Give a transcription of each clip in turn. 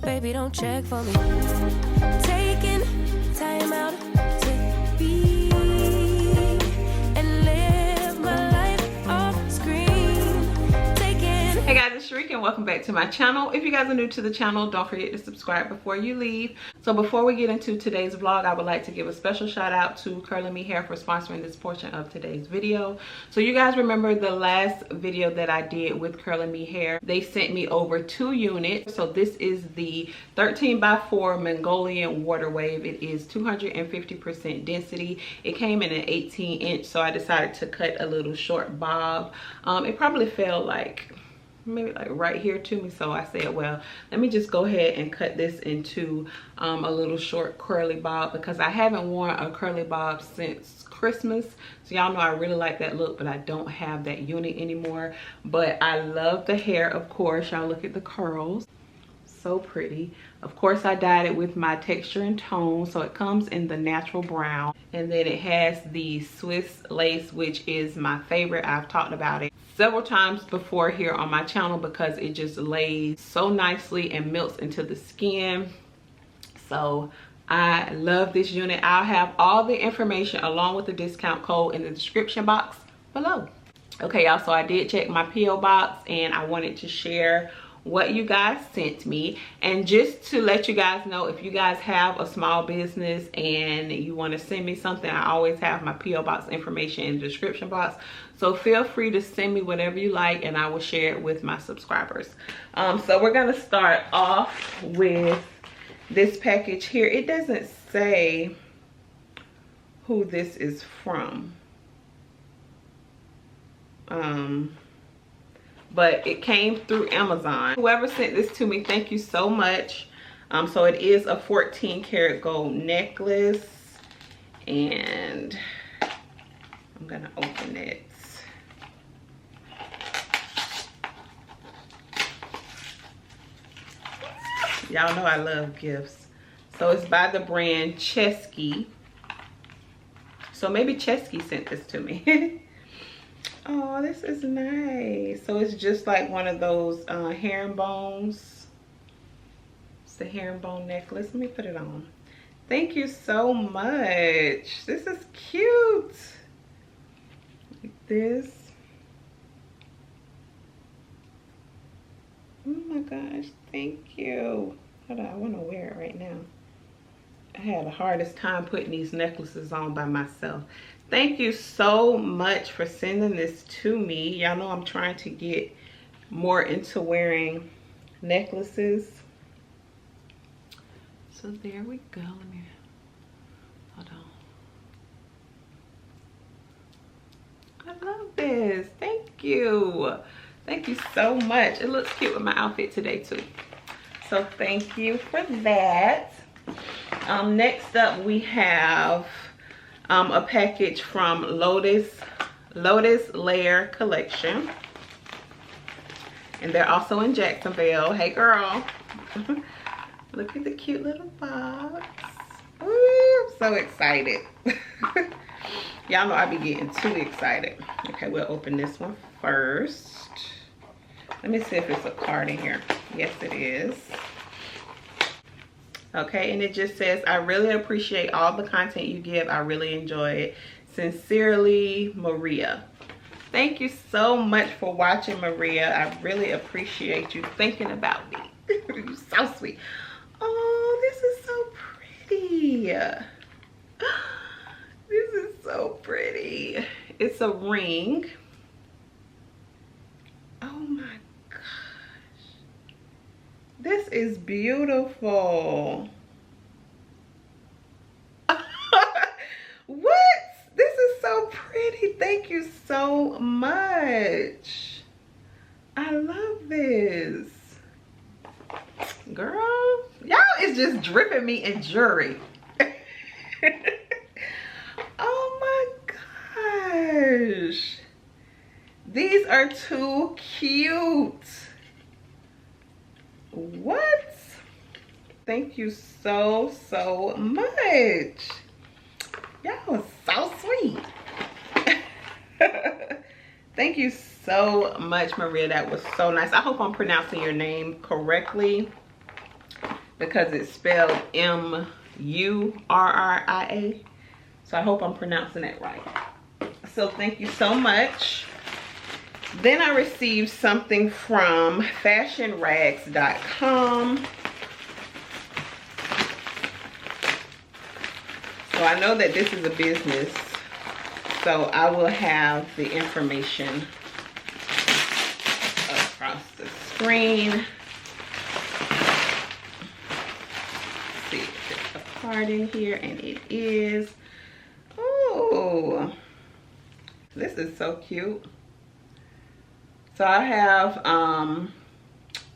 baby, don't check for me. Taking time out to be and live my life off screen. Hey guys, it's Sharika and welcome back to my channel. If you guys are new to the channel, don't forget to subscribe before you leave. So before we get into today's vlog, I would like to give a special shout out to Curly Me Hair for sponsoring this portion of today's video. So you guys remember the last video that I did with Curly Me Hair, they sent me over 2 units. So this is the 13x4 Mongolian water wave. It is 250% density. It came in an 18-inch, so I decided to cut a little short bob. It probably felt like maybe like right here to me, so I said, well, let me just go ahead and cut this into a little short curly bob, because I haven't worn a curly bob since Christmas. So y'all know I really like that look, but I don't have that unit anymore. But I love the hair, of course. Y'all look at the curls, so pretty. Of course, I dyed it with my texture and tone, so it comes in the natural brown, and then it has the Swiss lace, which is my favorite. I've talked about it several times before here on my channel because it just lays so nicely and melts into the skin. So I love this unit. I'll have all the information along with the discount code in the description box below. Okay, y'all, so I did check my P.O. box and I wanted to share what you guys sent me. And just to let you guys know, if you guys have a small business and you want to send me something, I always have my P.O. box information in the description box. So feel free to send me whatever you like and I will share it with my subscribers. So we're going to start off with this package here. It doesn't say who this is from. But it came through Amazon. Whoever sent this to me, thank you so much. So it is a 14 karat gold necklace, and I'm gonna open it. Y'all know I love gifts. So it's by the brand Chesky. So maybe Chesky sent this to me. Oh, this is nice. So it's just like one of those herringbones. It's the herringbone necklace. Let me put it on. Thank you so much. This is cute. Like this. Oh my gosh, thank you. Hold on, I want to wear it right now. I had the hardest time putting these necklaces on by myself. Thank you so much for sending this to me. Y'all know I'm trying to get more into wearing necklaces. So there we go. Let me, hold on. I love this. Thank you. Thank you so much. It looks cute with my outfit today too. So thank you for that. Next up we have a package from Lotus Layer Collection, and they're also in Jacksonville. Hey girl. Look at the cute little box. Ooh, I'm so excited. Y'all know I be getting too excited. Okay, we'll open this one first. Let me see if it's a card in here. Yes, it is. Okay, and it just says, I really appreciate all the content you give. I really enjoy it. Sincerely, Maria. Thank you so much for watching, Maria. I really appreciate you thinking about me. You're so sweet. Oh, this is so pretty. This is so pretty. It's a ring. Oh my gosh. This is beautiful. What? This is so pretty. Thank you so much. I love this. Girl, y'all is just dripping me in jewelry. Oh my gosh. These are too cute. What? Thank you so much. Y'all are so sweet. Thank you so much, Maria. That was so nice. I hope I'm pronouncing your name correctly. because it's spelled M-U-R-R-I-A. So I hope I'm pronouncing that right. So thank you so much. Then I received something from fashionrags.com. So I know that this is a business, so I will have the information across the screen. Let's see if there's a card in here, and it is. Oh, this is so cute. So I have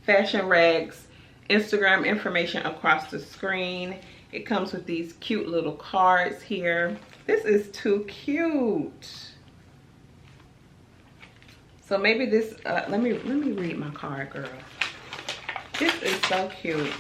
Fashion Rags Instagram information across the screen. It comes with these cute little cards here. This is too cute. So maybe this, let me read my card, girl. This is so cute.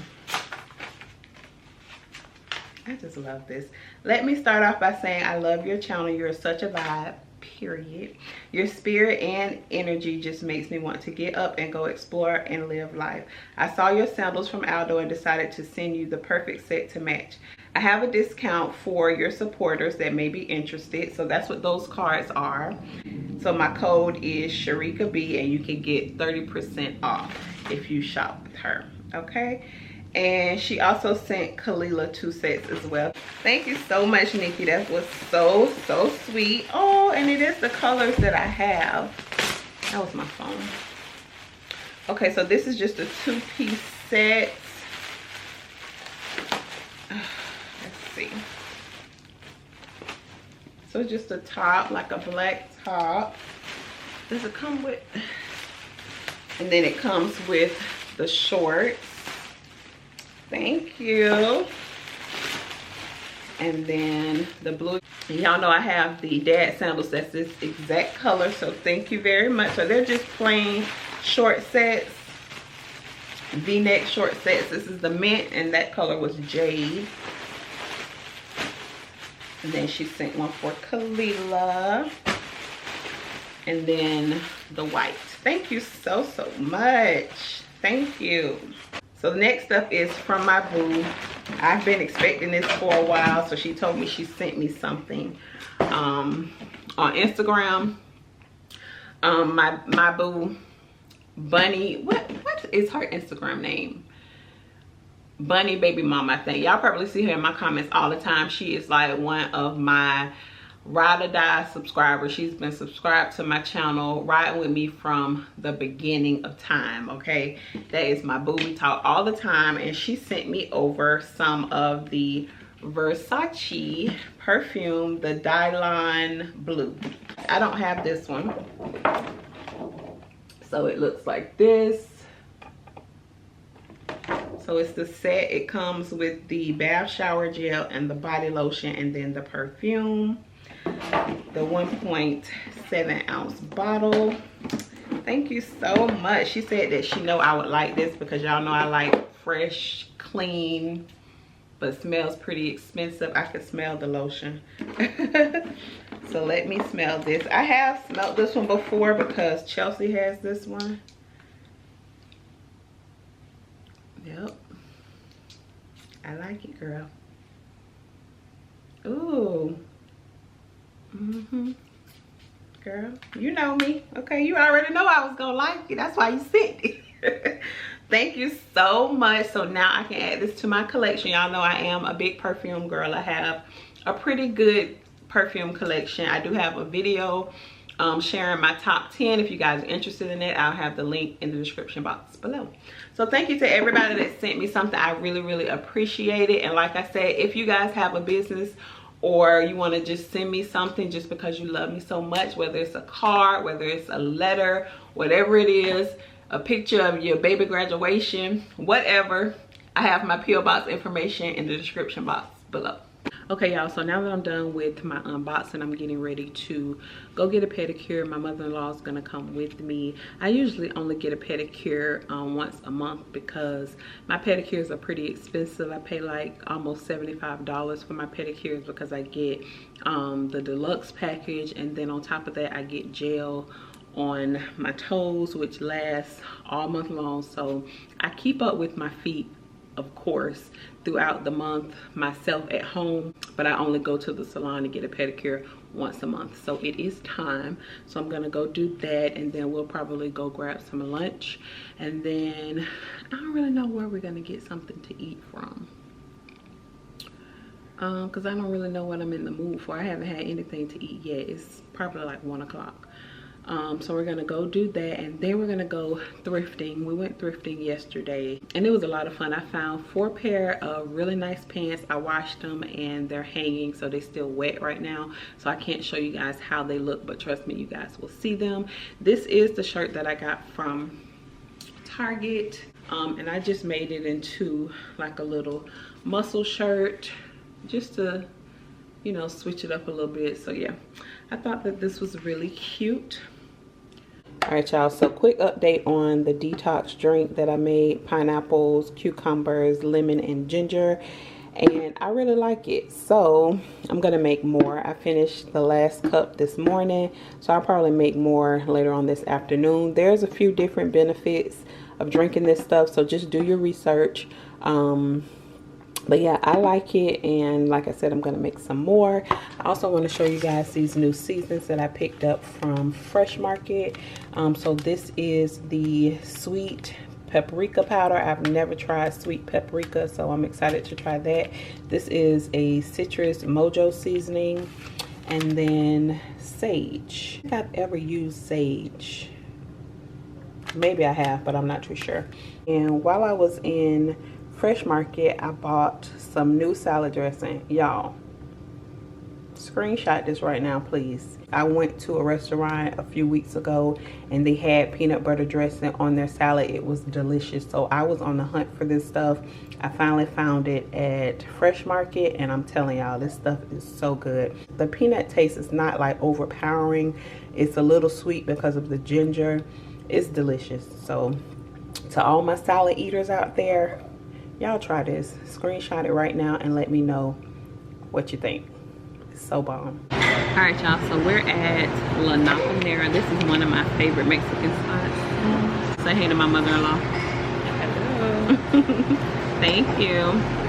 I just love this. Let me start off by saying I love your channel. You're such a vibe, period. Your spirit and energy just makes me want to get up and go explore and live life. I saw your sandals from Aldo and decided to send you the perfect set to match. I have a discount for your supporters that may be interested. So that's what those cards are. So my code is Sharika B, and you can get 30% off if you shop with her, okay? And she also sent Kalila 2 sets as well. Thank you so much, Nikki. That was so sweet. Oh, and it is the colors that I have. That was my phone. Okay, so this is just a 2-piece set. Let's see. So just a top, like a black top. Does it come with? And then it comes with the shorts. Thank you. And then the blue. Y'all know I have the dad sandals that's this exact color, so thank you very much. So they're just plain short sets, V-neck short sets. This is the mint, and that color was jade. And then she sent one for Kalila, and then the white. Thank you so much. Thank you. So next up is from my boo. I've been expecting this for a while, so she told me she sent me something on Instagram. My boo Bunny, what is her Instagram name? Bunny Baby Mama, I think. Y'all probably see her in my comments all the time. She is like one of my ride or die subscribers. She's been subscribed to my channel, riding with me from the beginning of time, okay? That is my boo. We talk all the time, and she sent me over some of the Versace perfume, the Dylan Blue. I don't have this one. So it looks like this. So it's the set. It comes with the bath shower gel and the body lotion, and then the perfume. The 1.7 ounce bottle. Thank you so much. She said that she know I would like this because y'all know I like fresh, clean, but smells pretty expensive. I could smell the lotion. So let me smell this. I have smelled this one before because Chelsea has this one. Yep. I like it, girl. Ooh. Girl, you know me. Okay, you already know I was gonna like it. That's why you sent it. Thank you so much. So now I can add this to my collection. Y'all know I am a big perfume girl. I have a pretty good perfume collection. I do have a video sharing my top 10. If you guys are interested in it, I'll have the link in the description box below. So thank you to everybody that sent me something. I really appreciate it. And like I said, if you guys have a business or you want to just send me something just because you love me so much, whether it's a card, whether it's a letter, whatever it is, a picture of your baby graduation, whatever, I have my P.O. box information in the description box below. Okay, y'all, so now that I'm done with my unboxing, I'm getting ready to go get a pedicure. My mother-in-law is gonna come with me. I usually only get a pedicure once a month because my pedicures are pretty expensive. I pay like almost $75 for my pedicures because I get the deluxe package, and then on top of that I get gel on my toes, which lasts all month long. So I keep up with my feet of course, throughout the month myself at home, but I only go to the salon to get a pedicure once a month. So it is time. So I'm gonna go do that, and then we'll probably go grab some lunch, and then I don't really know where we're gonna get something to eat from, because I don't really know what I'm in the mood for. I haven't had anything to eat yet. It's probably like 1 o'clock. So we're gonna go do that, and then we're gonna go thrifting. We went thrifting yesterday and it was a lot of fun. I found 4 pair of really nice pants. I washed them and they're hanging, so they're still wet right now, so I can't show you guys how they look, but trust me, you guys will see them. This is the shirt that I got from Target, and I just made it into like a little muscle shirt, just to, you know, switch it up a little bit. So yeah, I thought that this was really cute. All right, y'all, so quick update on the detox drink that I made: pineapples, cucumbers, lemon, and ginger, and I really like it, so I'm gonna make more. I finished the last cup this morning, so I'll probably make more later on this afternoon. There's a few different benefits of drinking this stuff, so just do your research. But yeah, I like it, and like I said, I'm gonna make some more. I also want to show you guys these new seasons that I picked up from Fresh Market. So this is the sweet paprika powder. I've never tried sweet paprika, so I'm excited to try that. This is a citrus mojo seasoning, and then sage. I don't think I've ever used sage. Maybe I have, but I'm not too sure. And while I was in Fresh Market, I bought some new salad dressing. Y'all, screenshot this right now, please. I went to a restaurant a few weeks ago and they had peanut butter dressing on their salad. It was delicious, so I was on the hunt for this stuff. I finally found it at Fresh Market, and I'm telling y'all, this stuff is so good. The peanut taste is not like overpowering. It's a little sweet because of the ginger. It's delicious. So to all my salad eaters out there, y'all try this. Screenshot it right now and let me know what you think. It's so bomb. All right, y'all, so we're at La Napanera. This is one of my favorite Mexican spots. Say hey to my mother-in-law. Hello. Thank you.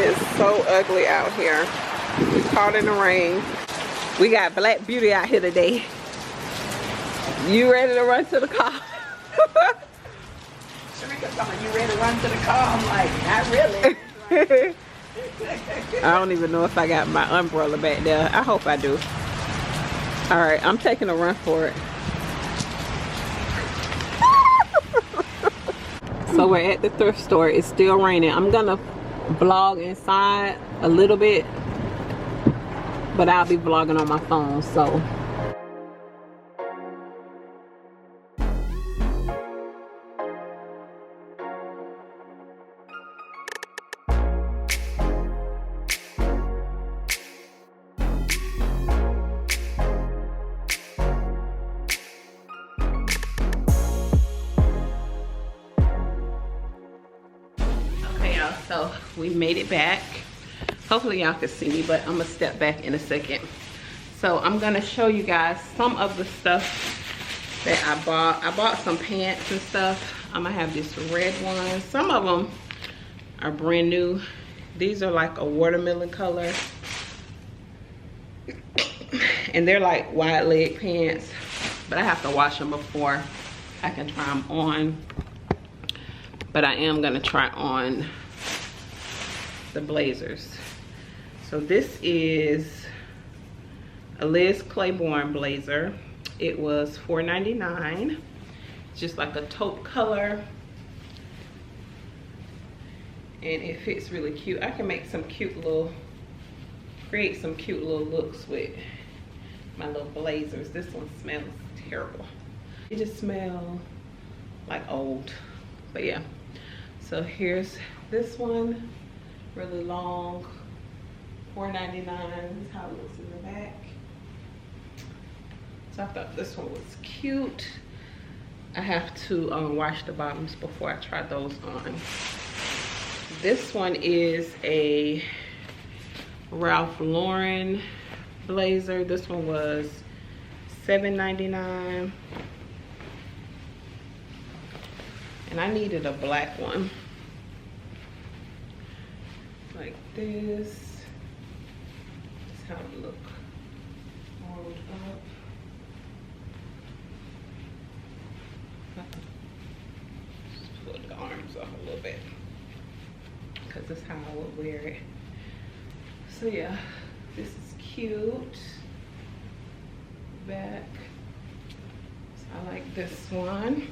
It's so ugly out here. We caught in the rain. We got Black Beauty out here today. You ready to run to the car? Sharika's telling you ready to run to the car. I'm like, not really. I don't even know if I got my umbrella back there. I hope I do. All right, I'm taking a run for it. So we're at the thrift store. It's still raining. I'm gonna vlog inside a little bit, but I'll be vlogging on my phone, so. So we made it back. Hopefully y'all can see me, but I'm gonna step back in a second. So I'm gonna show you guys some of the stuff that I bought. I bought some pants and stuff. I'm gonna have this red one. Some of them are brand new. These are like a watermelon color. And they're like wide leg pants, but I have to wash them before I can try them on. But I am gonna try on the blazers. So this is a Liz Claiborne blazer. It was $4.99. Just like a taupe color, and it fits really cute. I can make some cute little, create some cute little looks with my little blazers. This one smells terrible. It just smells like old, but yeah. So here's this one, really long, $4.99. This is how it looks in the back. So I thought this one was cute. I have to wash the bottoms before I try those on. This one is a Ralph Lauren blazer. This one was $7.99. And I needed a black one. Like this. That's how it look. Rolled up. Just pull the arms off a little bit, because that's how I would wear it. So yeah, this is cute. Back. So I like this one.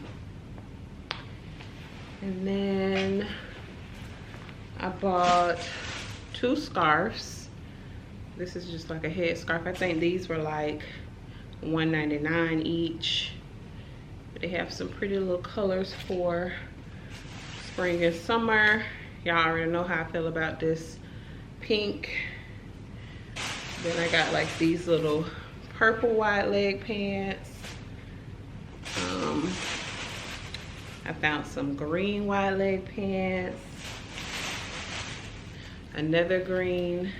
And then I bought 2 scarves. This is just like a head scarf. I think these were like $1.99 each. They have some pretty little colors for spring and summer. Y'all already know how I feel about this pink. Then I got like these little purple wide leg pants. I found some green wide leg pants. Another green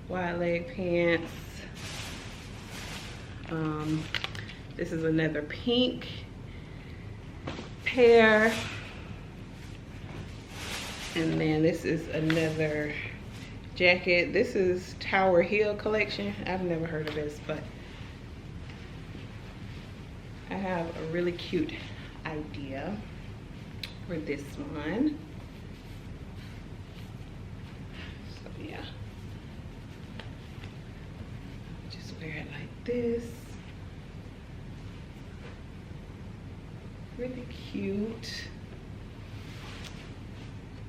wide leg pants. This is another pink pair. And then this is another jacket. This is Tower Hill collection. I've never heard of this, but I have a really cute idea for this one. So yeah, just wear it like this. Really cute.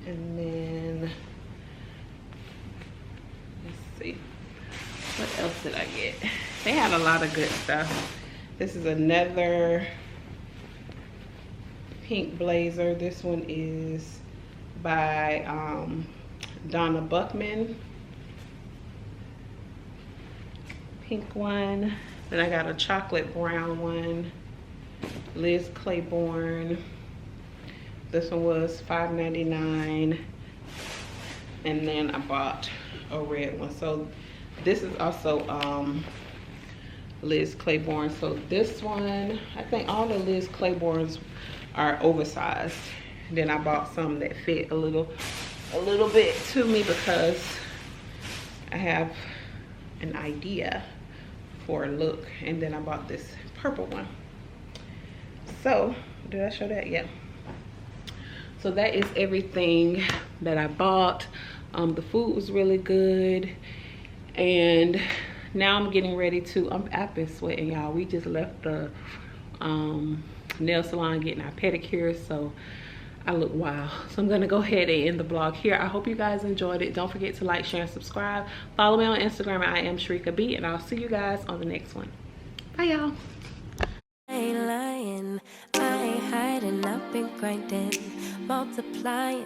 And then let's see, what else did I get? They had a lot of good stuff. This is another pink blazer. This one is by Donna Buckman. Pink one. Then I got a chocolate brown one. Liz Claiborne. This one was $5.99. And then I bought a red one. So this is also Liz Claiborne. So this one, I think all the Liz Claibornes are oversized. Then I bought some that fit a little bit to me, because I have an idea for a look. And then I bought this purple one. So did I show that? Yeah. So that is everything that I bought. The food was really good. And now I'm getting ready to, I've been sweating, y'all. We just left the nail salon getting our pedicures, so I look wild. So I'm gonna go ahead and end the vlog here. I hope you guys enjoyed it. Don't forget to like, share, and subscribe. Follow me on Instagram at IamSharikaB, and I'll see you guys on the next one. Bye, y'all. I ain't lying, I ain't hiding, I've been grinding, multiplying.